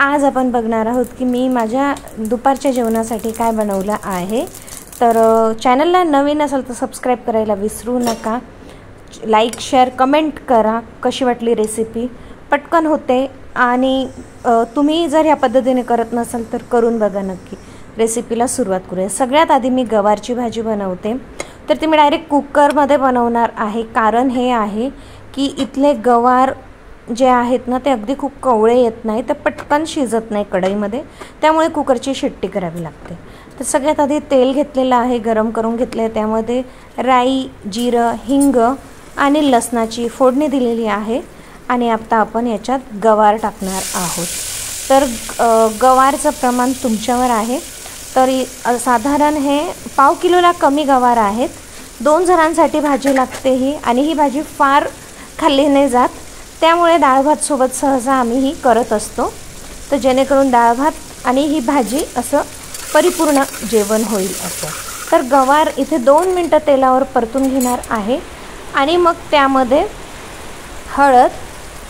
आज आपण बघणार आहोत की मी माझ्या दुपारच्या जेवणासाठी काय बनवलं आहे। तर चॅनलला नवीन असाल तर सबस्क्राइब करायला विसरू नका। लाईक शेअर कमेंट करा कशी वाटली रेसिपी। पटकन होते आणि तुम्ही जर या पद्धतीने करत नसाल तर करून बघा नक्की। रेसिपीला सुरुवात करूया। सगळ्यात आधी मी गवारची भाजी बनवते, तर ती मी डायरेक्ट कुकरमध्ये बनवणार आहे। कारण हे आहे की इथले गवार जे आहेत ना ते अगदी खूप कवळे येत नाही, तर पटकन शिजत नाही कढईमध्ये, त्यामुळे कुकरची शिट्टी करावी लागते। तर सगळ्यात आधी तेल घेतलेलं आहे, गरम करून घेतले, त्यामध्ये राई, जिरं, हिंग आणि लसणाची फोडणी दिलेली आहे। आणि आता आपण याच्यात गवार टाकणार आहोत। तर गवारचं प्रमाण तुमच्यावर आहे। तरी साधारण हे पाव किलोला कमी गवार आहेत। 2 जणांसाठी भाजी लागते ही, आणि ही भाजी फार खाल्ली नाही जात, त्यामुळे डाळ भात सोबत सहसा आम्ही ही करत असतो। तर जेणेकरून डाळ भात आणि ही भाजी असं परिपूर्ण जेवण होईल असं। तर गवार इथे 2 मिनिटं तेलावर परतून घेणार आहे, आणि मग त्यामध्ये हळद,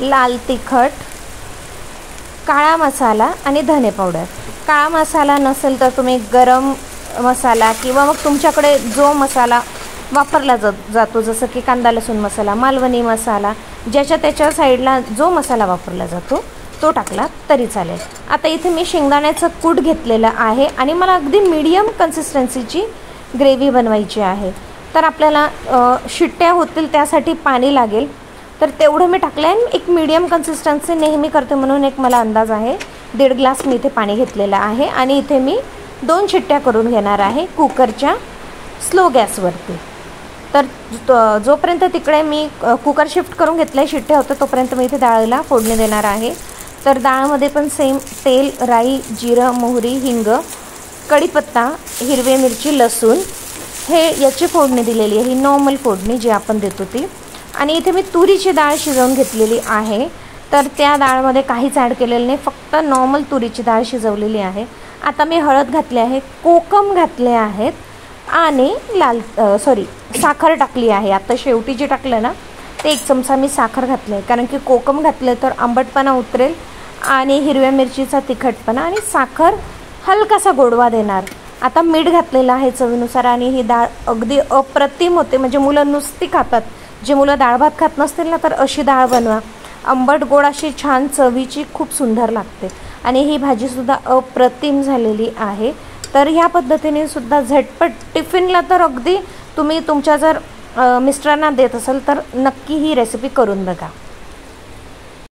लाल तिखट, काळा मसाला आणि धने पावडर। काळा मसाला नसेल तर तुम्ही गरम मसाला किंवा मग तुमच्याकडे जो मसाला वापरला जातो, जसं की कांदा लसूण मसाला, मालवणी मसाला, ज्याच्या त्याच्या साईडला जो मसाला वापरला जातो तो टाकला तरी चालेल। आता इथे मी शेंगदाण्याचं कूट घेतलेलं आहे, आणि मला अगदी मीडियम कन्सिस्टन्सीची ग्रेव्ही बनवायची आहे। तर आपल्याला शिट्ट्या होतील त्यासाठी पाणी लागेल, तर तेवढं मी टाकलं आहे। एक मीडियम कन्सिस्टन्सी नेहमी करते म्हणून एक मला अंदाज आहे। 1.5 ग्लास मी इथे पाणी घेतलेलं आहे, आणि इथे मी 2 शिट्ट्या करून घेणार आहे कुकरच्या स्लो गॅसवरती। तर जोपर्यंत तिकडे मी कुकर शिफ्ट करून घेतले, शिट्ट्या होतं, तोपर्यंत मी इथे डाळीला फोडणी देणार आहे। तर डाळमध्ये पण सेम तेल, राई, जिरं, मोहरी, हिंग, कढीपत्ता, हिरवी मिरची, लसूण हे याची फोडणी दिलेली आहे। ही नॉर्मल फोडणी जी आपण देतो ती। आणि इथे मी तुरीची डाळ शिजवून घेतलेली आहे, तर त्या डाळमध्ये काहीच ॲड केलेलं नाही, फक्त नॉर्मल तुरीची डाळ शिजवलेली आहे। आता मी हळद घातली आहे, कोकम घातले आहेत, आणि साखर टाकली आहे। आता शेवटी जे टाकलं ना ते 1 चमचा मी साखर घातली आहे, कारण की कोकम घातले तर आंबटपणा उतरेल, आणि हिरव्या मिरचीचा तिखटपणा, आणि साखर हलकासा गोडवा देणार। आता मीठ घातलेलं आहे चवीनुसार, आणि ही डाळ अगदी अप्रतिम होते। म्हणजे मुलं नुसती खातात, जे मुलं डाळ भात खात नसतील ना तर अशी डाळ बनवा, आंबट गोड अशी छान चवीची, खूप सुंदर लागते। आणि ही भाजीसुद्धा अप्रतिम झालेली आहे। तर ह्या पद्धतीने सुद्धा झटपट टिफिनला तर अगदी तुम्ही तुमच्या जर मिस्टरांना देत असाल तर नक्की ही रेसिपी करून बघा।